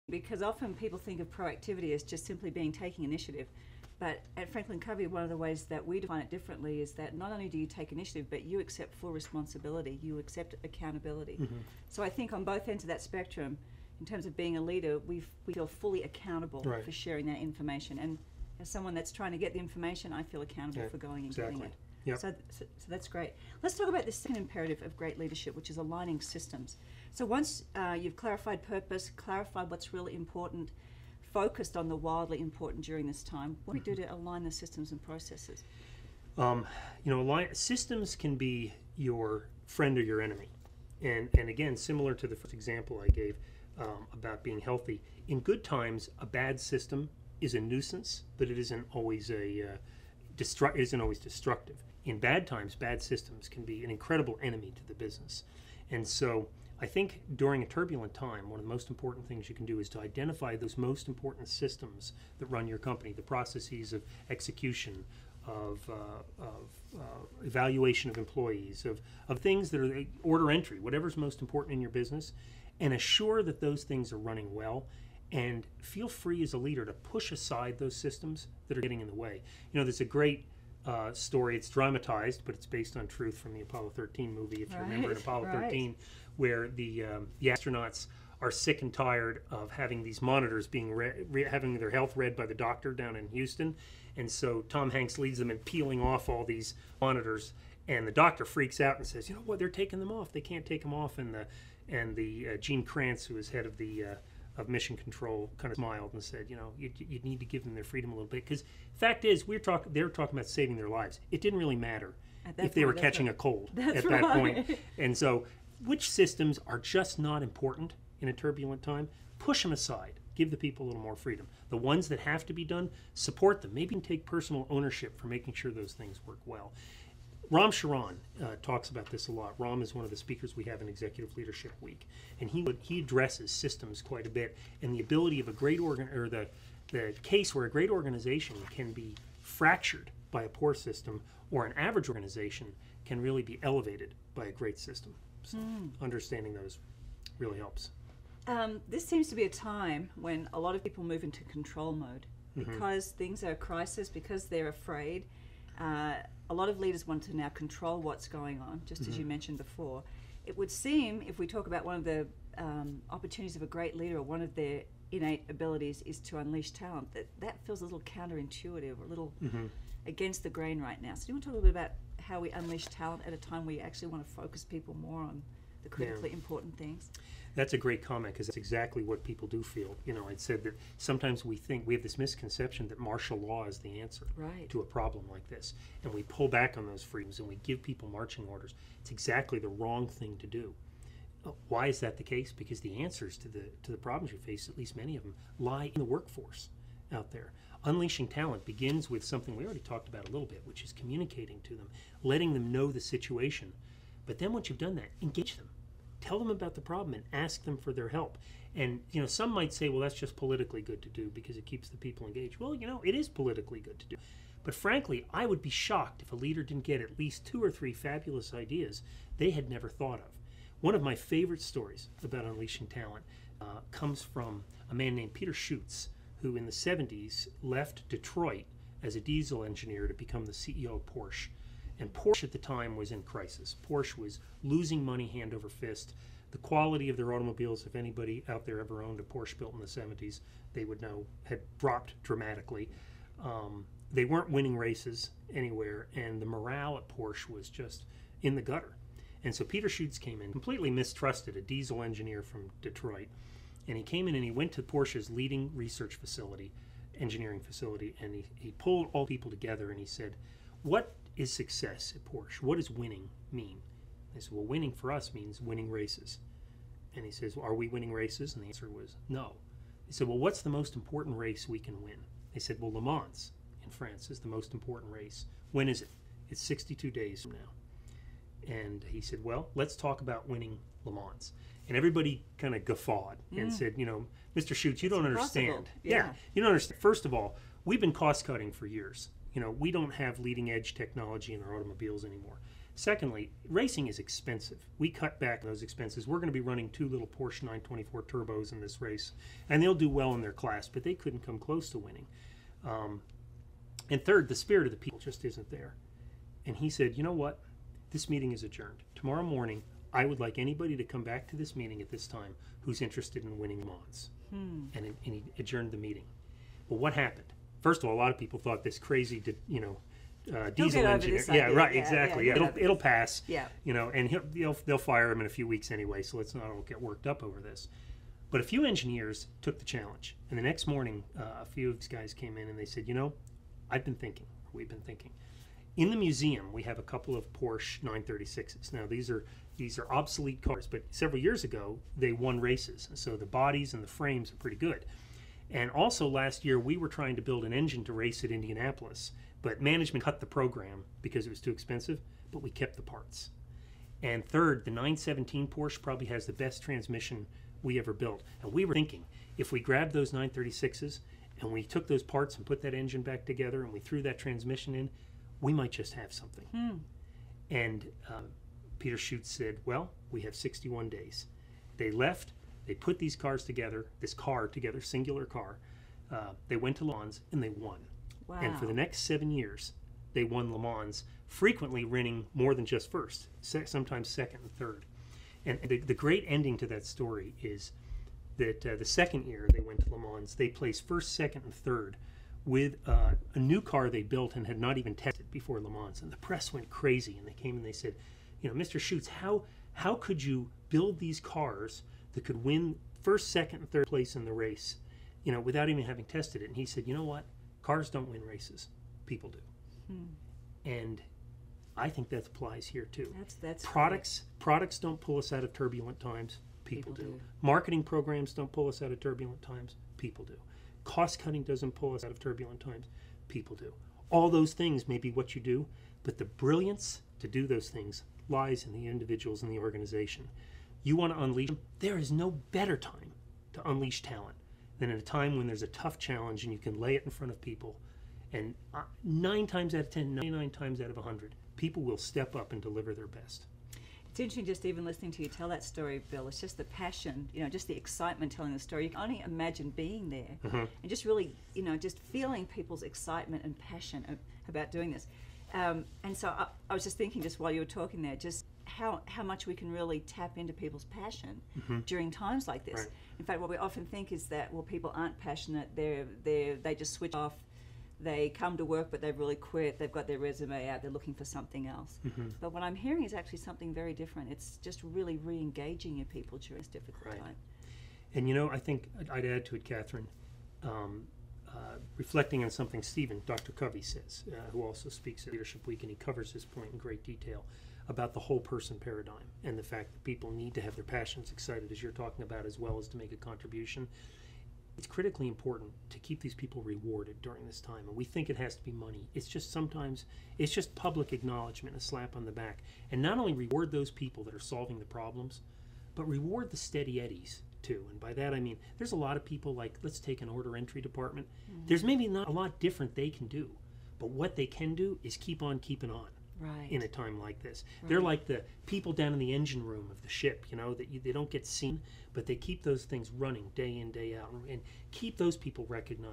because often people think of proactivity as just simply taking initiative. But at FranklinCovey, one of the ways that we define it differently is that not only do you take initiative, but you accept full responsibility, you accept accountability. So I think on both ends of that spectrum, in terms of being a leader, we feel fully accountable for sharing that information. And as someone that's trying to get the information, I feel accountable for going and getting it. So that's great. Let's talk about the second imperative of great leadership, which is aligning systems. So once you've clarified purpose, clarified what's really important, focused on the wildly important during this time, what do we do to align the systems and processes? Systems can be your friend or your enemy. And again, similar to the first example I gave about being healthy, in good times, a bad system is a nuisance, but it isn't always destructive. In bad times, bad systems can be an incredible enemy to the business. And so I think during a turbulent time, one of the most important things you can do is to identify those most important systems that run your company, the processes of execution, of evaluation of employees, of things that are order entry, whatever's most important in your business, and assure that those things are running well. And feel free as a leader to push aside those systems that are getting in the way. There's a great story. It's dramatized, but it's based on truth from the Apollo 13 movie, if you remember in Apollo 13, where the astronauts are sick and tired of having these monitors being having their health read by the doctor down in Houston. And so Tom Hanks leads them in peeling off all these monitors, and the doctor freaks out and says, they're taking them off. They can't take them off. And the Gene Kranz, who is head of the of mission control, kind of smiled and said, you need to give them their freedom a little bit, because fact is they're talking about saving their lives. It didn't really matter if they were catching a cold at that point. And so which systems are just not important in a turbulent time? Push them aside. Give the people a little more freedom. The ones that have to be done, support them. Maybe take personal ownership for making sure those things work well. Ram Charan talks about this a lot. Ram is one of the speakers we have in Executive Leadership Week, and he addresses systems quite a bit, and the ability of a great the case where a great organization can be fractured by a poor system, or an average organization can really be elevated by a great system. So understanding those really helps. This seems to be a time when a lot of people move into control mode because things are a crisis, because they're afraid. A lot of leaders want to now control what's going on, just as you mentioned before. It would seem, if we talk about one of the opportunities of a great leader, or one of their innate abilities is to unleash talent, that feels a little counterintuitive, a little against the grain right now. So do you want to talk a little bit about how we unleash talent at a time where you actually want to focus people more on the critically important things? That's a great comment, because that's exactly what people do feel. I'd said that sometimes we have this misconception that martial law is the answer to a problem like this, and we pull back on those freedoms and we give people marching orders. It's exactly the wrong thing to do. Why is that the case? Because the answers to the problems you face, at least many of them, lie in the workforce out there. Unleashing talent begins with something we already talked about a little bit, which is communicating to them, letting them know the situation. But then once you've done that, engage them. Tell them about the problem and ask them for their help. And some might say, well, that's just politically good to do because it keeps the people engaged. Well, it is politically good to do. But frankly, I would be shocked if a leader didn't get at least 2 or 3 fabulous ideas they had never thought of. One of my favorite stories about unleashing talent comes from a man named Peter Schutz, who in the 70s left Detroit as a diesel engineer to become the CEO of Porsche. And Porsche at the time was in crisis. Porsche was losing money hand over fist. The quality of their automobiles, if anybody out there ever owned a Porsche built in the 70s, they would know, had dropped dramatically. They weren't winning races anywhere, and the morale at Porsche was just in the gutter. And so Peter Schutz came in, completely mistrusted, a diesel engineer from Detroit. And he came in and he went to Porsche's leading research facility, engineering facility, and he pulled all people together and he said, what is success at Porsche? What does winning mean? They said, well, winning for us means winning races. And he says, well, are we winning races? And the answer was no. He said, well, what's the most important race we can win? They said, well, Le Mans in France is the most important race. When is it? It's 62 days from now. And he said, well, let's talk about winning Le Mans. And everybody kind of guffawed and said, Mr. Schutz, you don't understand. Yeah, you don't understand. First of all, we've been cost cutting for years. We don't have leading edge technology in our automobiles anymore. Secondly, racing is expensive. We cut back those expenses. We're going to be running 2 little Porsche 924 turbos in this race, and they'll do well in their class, but they couldn't come close to winning. And third, the spirit of the people just isn't there. And he said, you know what? This meeting is adjourned. Tomorrow morning, I would like anybody to come back to this meeting at this time who's interested in winning Le Mans. And he adjourned the meeting. Well, what happened? First of all, a lot of people thought this crazy, diesel engineer. Yeah, right, exactly. Yeah, it'll pass. Yeah. And they'll fire him in a few weeks anyway, so let's not all get worked up over this. But a few engineers took the challenge. And the next morning, a few of these guys came in and they said, we've been thinking. In the museum, we have a couple of Porsche 936s. Now, these are obsolete cars, but several years ago, they won races. So the bodies and the frames are pretty good. And also last year, we were trying to build an engine to race at Indianapolis, but management cut the program because it was too expensive, but we kept the parts. And third, the 917 Porsche probably has the best transmission we ever built. And we were thinking, if we grabbed those 936s and we took those parts and put that engine back together and we threw that transmission in, we might just have something. And Peter Schutz said, well, we have 61 days. They left, they put these cars together, singular car. They went to Le Mans and they won. Wow. And for the next 7 years, they won Le Mans, frequently winning more than just first, sometimes second and third. And the great ending to that story is that the second year they went to Le Mans, they placed first, second, and third with a new car they built and had not even tested before Le Mans. And the press went crazy, and they came and they said, Mr. Schutz, how could you build these cars that could win first, second, and third place in the race, without even having tested it? And he said, you know what? Cars don't win races. People do. And I think that applies here too. That's products don't pull us out of turbulent times. People do. Marketing programs don't pull us out of turbulent times. People do. Cost cutting doesn't pull us out of turbulent times. People do. All those things may be what you do, but the brilliance to do those things lies in the individuals in the organization. You want to unleash them? There is no better time to unleash talent than at a time when there's a tough challenge and you can lay it in front of people. And 9 times out of 10, 99 times out of 100, people will step up and deliver their best. It's interesting just even listening to you tell that story, Bill. It's just the passion, just the excitement telling the story. You can only imagine being there and just really, just feeling people's excitement and passion about doing this. And so I was just thinking, just while you were talking there, just how much we can really tap into people's passion during times like this. Right. In fact, what we often think is that, well, people aren't passionate. They just switch off. They come to work, but they've really quit. They've got their resume out. They're looking for something else. But what I'm hearing is actually something very different. It's just really re-engaging your people during this difficult time. And I think I'd add to it, Catherine, reflecting on something Dr. Covey says, who also speaks at Leadership Week, and he covers this point in great detail about the whole person paradigm and the fact that people need to have their passions excited, as you're talking about, as well as to make a contribution. It's critically important to keep these people rewarded during this time. And we think it has to be money. It's just sometimes, it's just public acknowledgement, a slap on the back. And not only reward those people that are solving the problems, but reward the steady eddies too. And by that I mean, there's a lot of people, like, let's take an order entry department. There's maybe not a lot different they can do, but what they can do is keep on keeping on. Right. In a time like this. Right. They're like the people down in the engine room of the ship, that they don't get seen, but they keep those things running day in, day out, and keep those people recognized